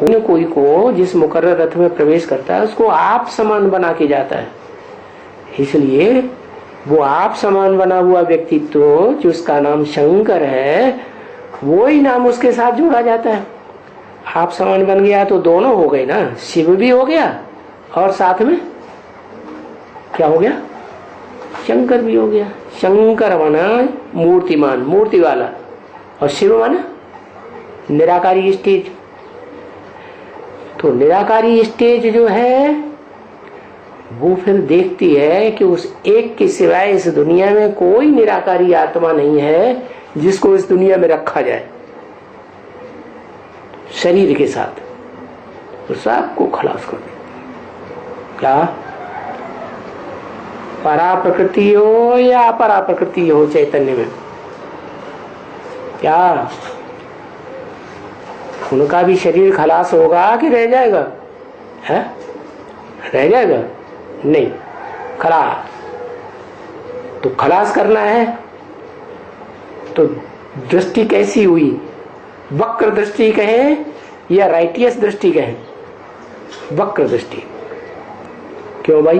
कोई को जिस मुकर्रर रथ में प्रवेश करता है उसको आप समान बना के जाता है। इसलिए वो आप समान बना हुआ व्यक्तित्व जिसका नाम शंकर है, वो ही नाम उसके साथ जोड़ा जाता है। आप समान बन गया तो दोनों हो गए ना, शिव भी हो गया और साथ में क्या हो गया, शंकर भी हो गया। शंकर माना मूर्तिमान, मूर्ति वाला, और शिव माना निराकारी स्टेज। तो निराकारी स्टेज जो है वो फिर देखती है कि उस एक के सिवाय इस दुनिया में कोई निराकारी आत्मा नहीं है जिसको इस दुनिया में रखा जाए शरीर के साथ, तो सबको खलास कर दे। क्या परा प्रकृति हो या अपरा प्रकृति हो चैतन्य में, क्या उनका भी शरीर खलास होगा कि रह जाएगा? है रह जाएगा? नहीं, खलास। तो खलास करना है तो दृष्टि कैसी हुई, वक्र दृष्टि कहें या राइटियस दृष्टि कहें? वक्र दृष्टि। क्यों भाई?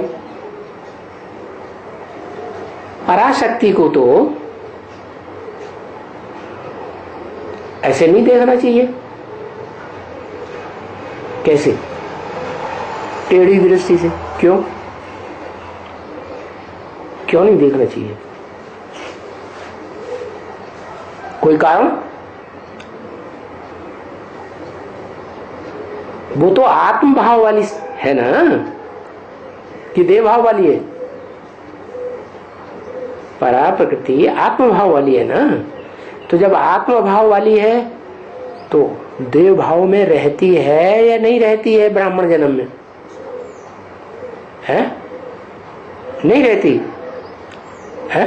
पराशक्ति को तो ऐसे नहीं देखना चाहिए। कैसे? टेढ़ी दृष्टि से। क्यों क्यों नहीं देखना चाहिए? कोई कारण? वो तो आत्म भाव वाली है ना, कि देह भाव वाली है? परा प्रकृति आत्म भाव वाली है ना। तो जब आत्म भाव वाली है तो देव भाव में रहती है या नहीं रहती है? ब्राह्मण जन्म में है? नहीं रहती है?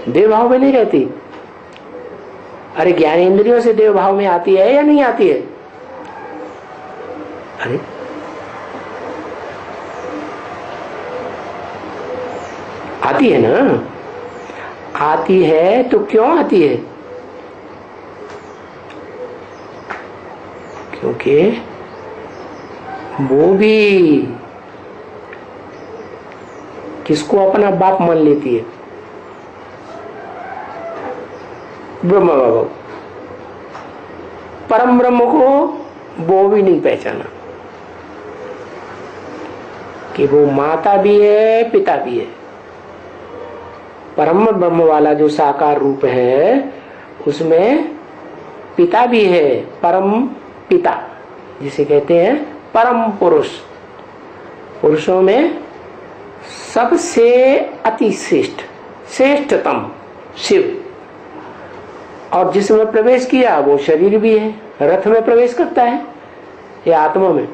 देव भाव में नहीं रहती। अरे ज्ञानेंद्रियों से देव भाव में आती है या नहीं आती है? अरे आती है ना। आती है तो क्यों आती है? क्योंकि वो भी किसको अपना बाप मान लेती है? ब्रह्म बाबा, परम ब्रह्म को वो भी नहीं पहचाना कि वो माता भी है पिता भी है। परम ब्रह्म वाला जो साकार रूप है उसमें पिता भी है, परम पिता जिसे कहते हैं परम पुरुष। पुरुषों में सबसे अति श्रेष्ठ, श्रेष्ठतम शिव। और जिसमें प्रवेश किया वो शरीर भी है। रथ में प्रवेश करता है या आत्मा में?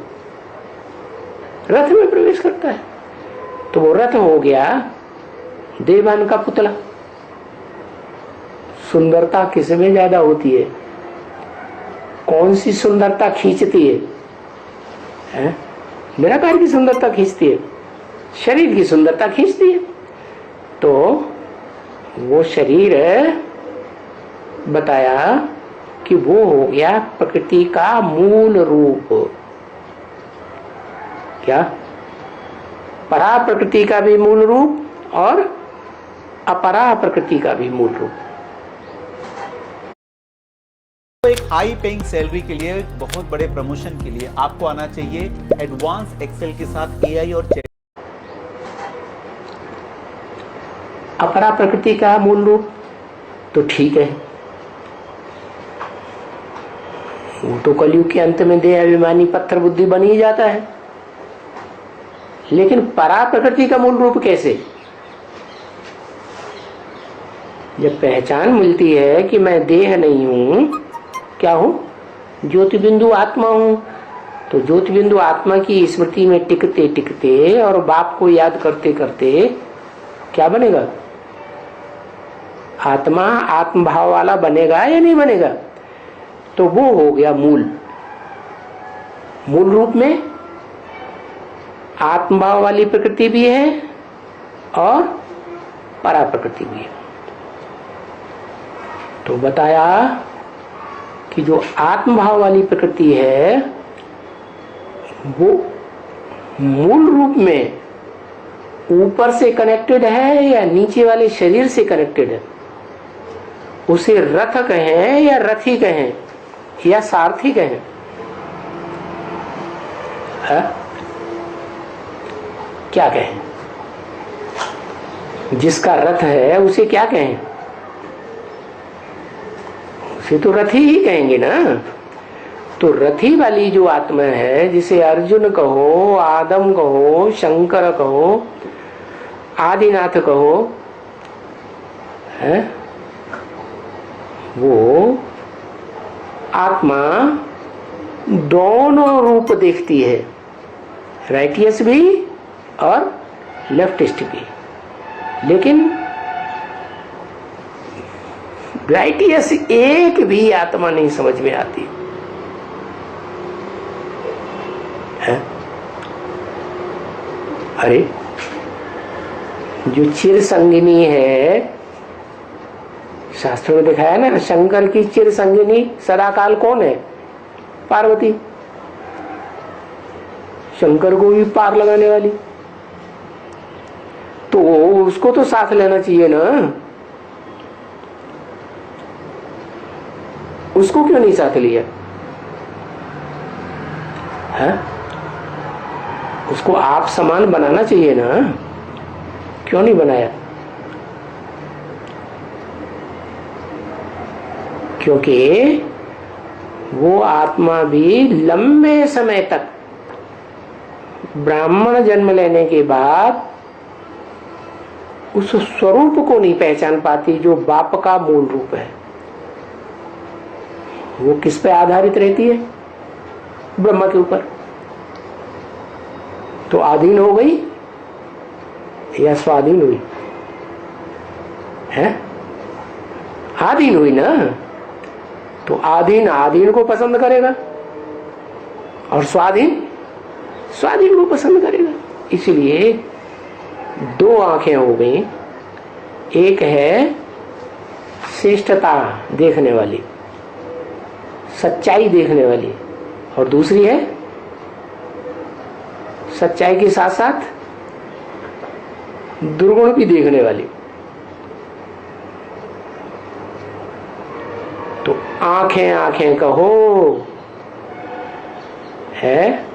रथ में प्रवेश करता है। तो वो रथ हो गया देवान का पुतला। सुंदरता किसमें ज्यादा होती है? कौन सी सुंदरता खींचती है? निराकार की सुंदरता खींचती है, शरीर की सुंदरता खींचती है। तो वो शरीर बताया कि वो हो गया प्रकृति का मूल रूप। क्या? परा प्रकृति का भी मूल रूप और अपरा प्रकृति का भी मूल रूप। तो एक हाई पेइंग सैलरी के लिए, बहुत बड़े प्रमोशन के लिए आपको आना चाहिए एडवांस एक्सेल के साथ एआई और चैट। अपरा प्रकृति का मूल रूप तो ठीक है, वो तो कलयुग के अंत में देह अभिमानी पत्थर बुद्धि बन ही जाता है। लेकिन परा प्रकृति का मूल रूप कैसे? जब पहचान मिलती है कि मैं देह नहीं हूं, क्या हूं? ज्योति बिंदु आत्मा हूं। तो ज्योति बिंदु आत्मा की स्मृति में टिकते टिकते और बाप को याद करते करते क्या बनेगा? आत्मा आत्म भाव वाला बनेगा या नहीं बनेगा? तो वो हो गया मूल। मूल रूप में आत्मभाव वाली प्रकृति भी है और परा प्रकृति भी है। तो बताया कि जो आत्मभाव वाली प्रकृति है वो मूल रूप में ऊपर से कनेक्टेड है या नीचे वाले शरीर से कनेक्टेड है? उसे रथ कहें या रथी कहें या सारथी कहें? है? क्या कहें? जिसका रथ है उसे क्या कहें? उसे तो रथी ही कहेंगे ना। तो रथी वाली जो आत्मा है, जिसे अर्जुन कहो, आदम कहो, शंकर कहो, आदिनाथ कहो, है, वो आत्मा दोनों रूप देखती है, राइटियस भी और लेफ्टिस्ट भी। लेकिन राइटियस एक भी आत्मा नहीं समझ में आती है। अरे जो चिर संगिनी है, शास्त्रों में दिखाया ना, शंकर की चिर संगिनी सदाकाल कौन है? पार्वती। शंकर को भी पार लगाने वाली, तो उसको तो साथ लेना चाहिए ना। उसको क्यों नहीं साथ लिया है? उसको आप समान बनाना चाहिए ना, क्यों नहीं बनाया? क्योंकि वो आत्मा भी लंबे समय तक ब्राह्मण जन्म लेने के बाद उस स्वरूप को नहीं पहचान पाती जो बाप का मूल रूप है। वो किस पे आधारित रहती है? ब्रह्मा के ऊपर। तो आधीन हो गई या स्वाधीन हुई है? आधीन हुई ना। तो आधीन आधीन को पसंद करेगा और स्वाधीन स्वाधीन को पसंद करेगा। इसलिए दो आंखें हो गई, एक है श्रेष्ठता देखने वाली, सच्चाई देखने वाली, और दूसरी है सच्चाई के साथ साथ दुर्गुण भी देखने वाली। तो आंखें आंखें कहो है,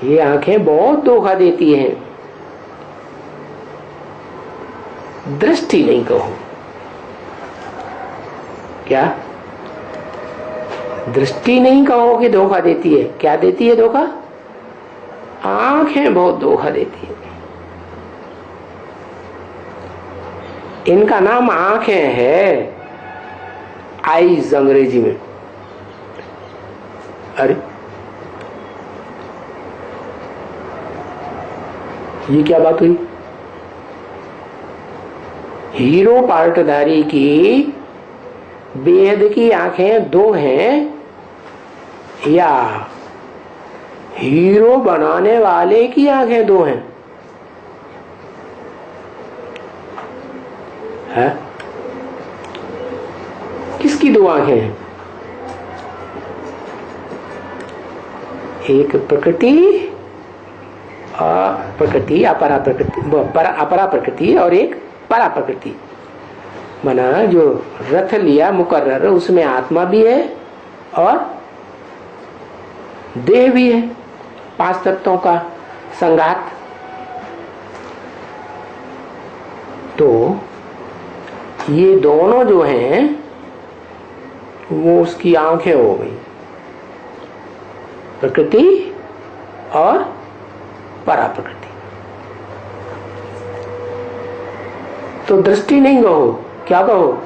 ये आंखें बहुत धोखा देती हैं। दृष्टि नहीं कहो। क्या? दृष्टि नहीं कहो कि धोखा देती है। क्या देती है धोखा? आंखें बहुत धोखा देती है। इनका नाम आंखें है, आईज अंग्रेजी में। अरे ये क्या बात हुई? हीरो पार्टधारी की बेहद की आंखें दो हैं, या हीरो बनाने वाले की आंखें दो हैं? है? किसकी दो आंखें हैं? एक प्रकृति प्रकृति अपरा प्रकृति, अपरा प्रकृति, और एक परा प्रकृति। माना जो रथ लिया मुकर्रर, उसमें आत्मा भी है और देह भी है, पांच तत्वों का संघात। तो ये दोनों जो हैं वो उसकी आंखें हो गई, प्रकृति और परा प्रकृति। तो दृष्टि नहीं कहो, क्या कहो?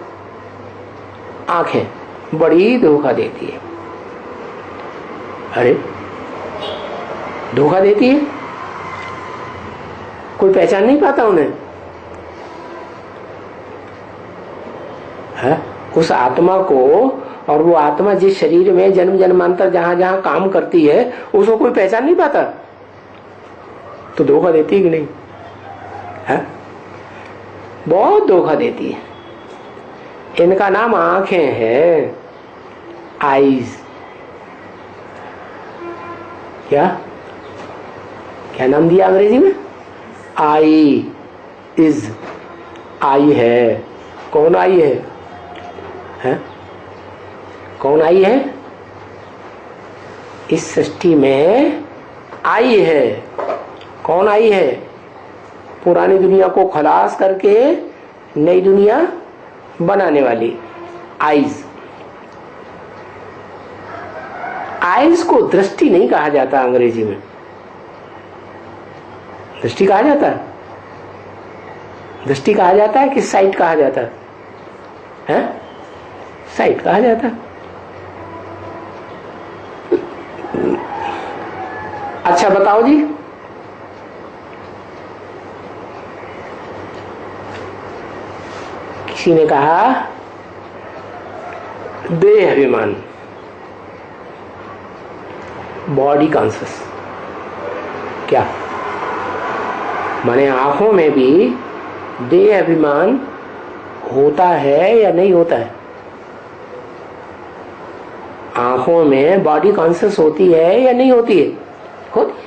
आंखें बड़ी धोखा देती है। अरे धोखा देती है, कोई पहचान नहीं पाता उन्हें है? उस आत्मा को, और वो आत्मा जिस शरीर में जन्म जन्मांतर जहां जहां काम करती है, उसको कोई पहचान नहीं पाता। तो धोखा देती है कि नहीं है? बहुत धोखा देती है। इनका नाम आंखें है, आईज। क्या क्या नाम दिया अंग्रेजी में? आई इज, आई है। कौन आई है? कौन आई है? इस सृष्टि में आई है। कौन आई है? पुरानी दुनिया को खलास करके नई दुनिया बनाने वाली आइज। आइज को दृष्टि नहीं कहा जाता अंग्रेजी में। दृष्टि कहा जाता है? दृष्टि कहा जाता है कि साइट कहा जाता है? साइट कहा जाता है। अच्छा बताओ जी, किसी ने कहा देह अभिमान, बॉडी कॉन्शियस। क्या माने आंखों में भी देह अभिमान होता है या नहीं होता है? आंखों में बॉडी कॉन्शियस होती है या नहीं होती है? होती है।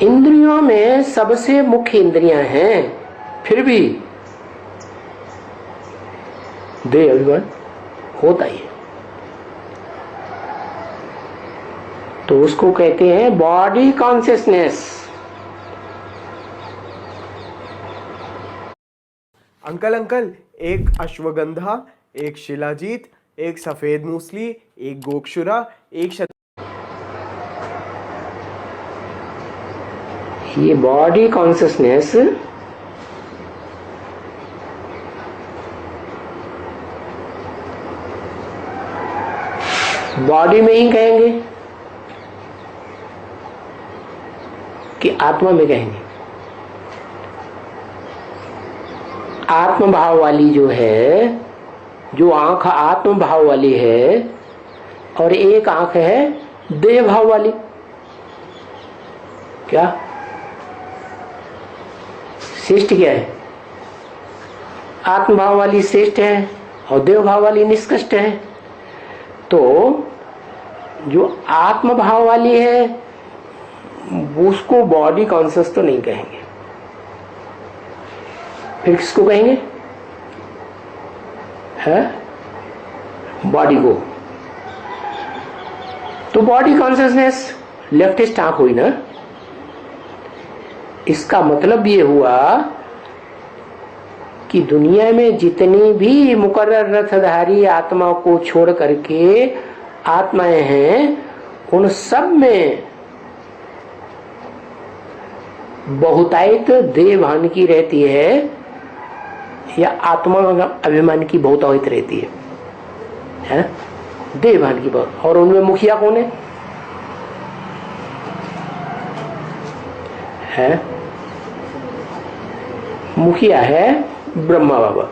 इंद्रियों में सबसे मुख्य इंद्रियां हैं, फिर भी देह अभिमान होता ही है। तो उसको कहते हैं बॉडी कॉन्शियसनेस। अंकल, एक अश्वगंधा, एक शिलाजीत, एक सफेद मूसली, एक गोक्षुरा, एक ये बॉडी कॉन्शियसनेस बॉडी में ही कहेंगे कि आत्मा में कहेंगे? आत्म भाव वाली जो है, जो आंख आत्म भाव वाली है, और एक आंख है देह भाव वाली। क्या श्रेष्ठ क्या है? आत्म भाव वाली श्रेष्ठ है और देह भाव वाली निष्कृष्ट है। तो जो आत्म भाव वाली है उसको बॉडी कॉन्शियस तो नहीं कहेंगे, फिर किसको कहेंगे? है बॉडी को। तो बॉडी कॉन्शियसनेस लेफ्टिस्ट आंख हुई ना। इसका मतलब ये हुआ कि दुनिया में जितनी भी मुकर्रर रथधारी आत्मा को छोड़ करके आत्माएं हैं, उन सब में बहुतायत देह भान की रहती है या आत्मा अभिमान की बहुतायत रहती है? देह भान की बहुत। और उनमें मुखिया कौन है? मुखिया है ब्रह्मा बाबा।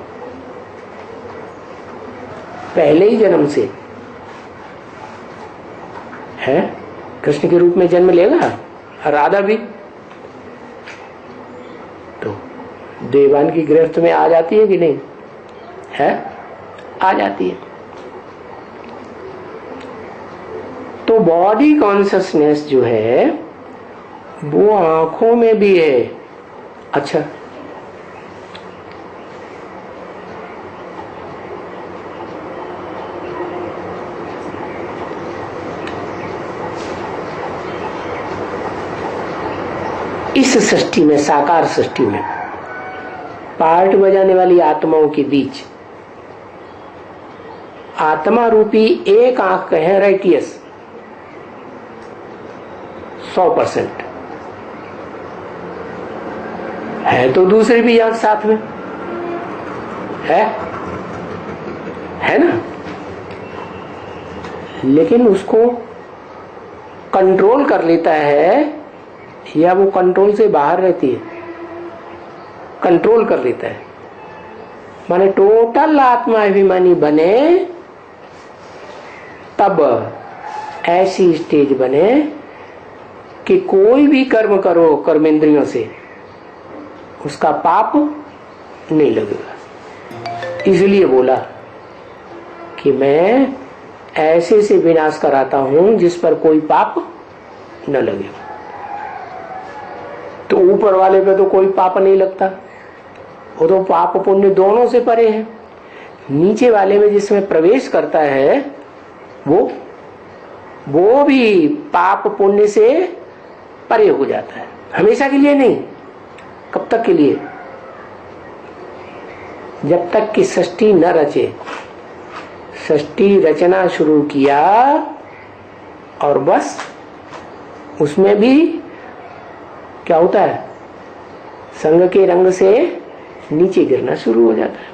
पहले ही जन्म से है, कृष्ण के रूप में जन्म लेगा, राधा भी तो देवान की गिरफ्त में आ जाती है कि नहीं है? आ जाती है। तो बॉडी कॉन्शियसनेस जो है वो आंखों में भी है। अच्छा, इस सृष्टि में, साकार सृष्टि में पार्ट बजाने वाली आत्माओं के बीच आत्मा रूपी एक आंख है राइटियस 100% है, तो दूसरे भी आंख साथ में है ना। लेकिन उसको कंट्रोल कर लेता है या वो कंट्रोल से बाहर रहती है? कंट्रोल कर लेता है। माने टोटल आत्मा अभिमानी बने तब ऐसी स्टेज बने कि कोई भी कर्म करो कर्मेंद्रियों से उसका पाप नहीं लगेगा। इसलिए बोला कि मैं ऐसे से विनाश कराता हूं जिस पर कोई पाप न लगे। तो ऊपर वाले पे तो कोई पाप नहीं लगता, वो तो पाप पुण्य दोनों से परे है। नीचे वाले में जिसमें प्रवेश करता है वो भी पाप पुण्य से परे हो जाता है। हमेशा के लिए नहीं, कब तक के लिए? जब तक कि सृष्टि न रचे। सृष्टि रचना शुरू किया और बस उसमें भी क्या होता है, संग के रंग से नीचे गिरना शुरू हो जाता है।